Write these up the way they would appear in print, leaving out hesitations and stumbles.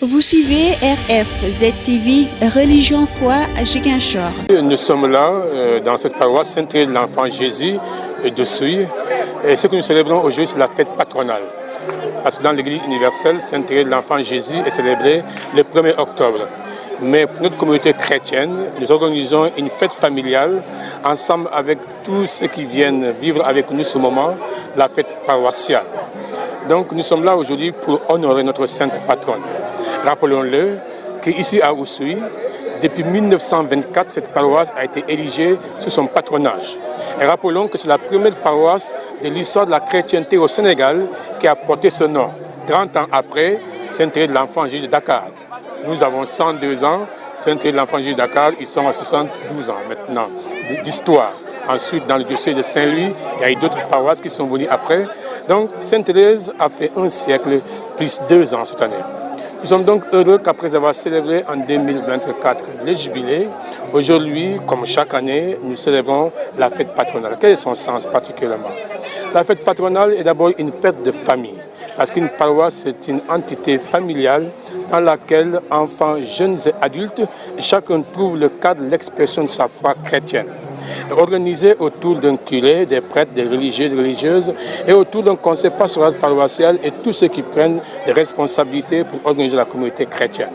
Vous suivez RFZ TV, Religion, Foi à Ziguinchor. Nous sommes là dans cette paroisse Saint-Thérèse de l'Enfant Jésus de Souille. Et ce que nous célébrons aujourd'hui, c'est la fête patronale. Parce que dans l'Église universelle, Saint-Thérèse de l'Enfant Jésus est célébrée le 1er octobre. Mais pour notre communauté chrétienne, nous organisons une fête familiale ensemble avec tous ceux qui viennent vivre avec nous ce moment, la fête paroissiale. Donc nous sommes là aujourd'hui pour honorer notre sainte patronne. Rappelons-le qu'ici à Oussouye, depuis 1924, cette paroisse a été érigée sous son patronage. Et rappelons que c'est la première paroisse de l'histoire de la chrétienté au Sénégal qui a porté ce nom. 30 ans après, Saint-Thérèse de l'Enfant Jésus de Dakar. Nous avons 102 ans, Saint-Thérèse de l'Enfant Jésus de Dakar, ils sont à 72 ans maintenant d'histoire. Ensuite, dans le diocèse de Saint-Louis, il y a eu d'autres paroisses qui sont venues après. Donc, Sainte-Thérèse a fait un siècle plus 2 ans cette année. Nous sommes donc heureux qu'après avoir célébré en 2024 le jubilé, aujourd'hui, comme chaque année, nous célébrons la fête patronale. Quel est son sens particulièrement? La fête patronale est d'abord une fête de famille, parce qu'une paroisse, c'est une entité familiale dans laquelle enfants, jeunes et adultes, chacun trouve le cadre de l'expression de sa foi chrétienne. Organisée autour d'un curé, des prêtres, des religieux, des religieuses, et autour d'un conseil pastoral paroissial et tous ceux qui prennent des responsabilités pour organiser la communauté chrétienne.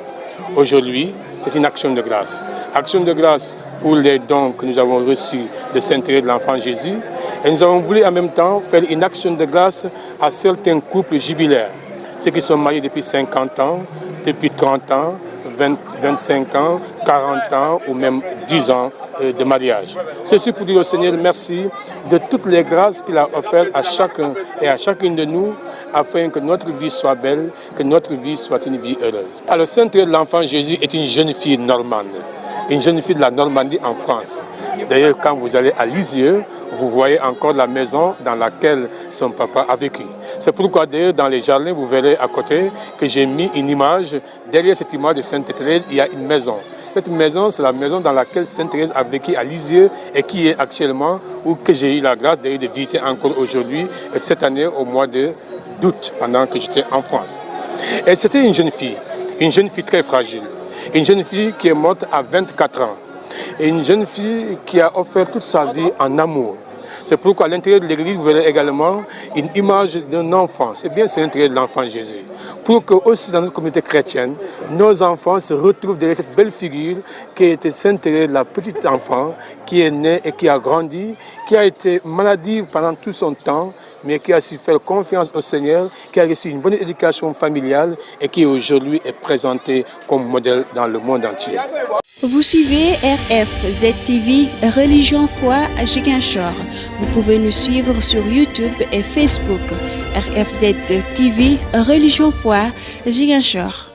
Aujourd'hui, c'est une action de grâce. Action de grâce pour les dons que nous avons reçus de Saint-Thérèse de l'Enfant Jésus. Et nous avons voulu en même temps faire une action de grâce à certains couples jubilaires. Ceux qui sont mariés depuis 50 ans, depuis 30 ans, 25 ans, 40 ans ou même 10 ans de mariage. Ceci pour dire au Seigneur merci de toutes les grâces qu'il a offertes à chacun et à chacune de nous afin que notre vie soit belle, que notre vie soit une vie heureuse. Alors Saint-Thérèse de l'Enfant Jésus est une jeune fille normande, une jeune fille de la Normandie en France. D'ailleurs, quand vous allez à Lisieux, vous voyez encore la maison dans laquelle son papa a vécu. C'est pourquoi d'ailleurs dans les jardins, vous verrez à côté que j'ai mis une image. Derrière cette image de Sainte-Thérèse, il y a une maison. Cette maison, c'est la maison dans laquelle Sainte-Thérèse a vécu à Lisieux et qui est actuellement, ou que j'ai eu la grâce de visiter encore aujourd'hui, cette année au mois d'août, pendant que j'étais en France. Et c'était une jeune fille très fragile, une jeune fille qui est morte à 24 ans, et une jeune fille qui a offert toute sa vie en amour. C'est pourquoi à l'intérieur de l'église, vous verrez également une image d'un enfant. C'est bien Saint-Thérèse de l'Enfant Jésus. Pour que aussi dans notre communauté chrétienne, nos enfants se retrouvent derrière cette belle figure qui était Saint-Thérèse, la petite enfant, qui est née et qui a grandi, qui a été maladive pendant tout son temps, mais qui a su faire confiance au Seigneur, qui a reçu une bonne éducation familiale et qui aujourd'hui est présentée comme modèle dans le monde entier. Vous suivez RFZ TV, Religion, Foi à Ziguinchor. Vous pouvez nous suivre sur YouTube et Facebook. RFZ TV, Religion, Foi à Ziguinchor.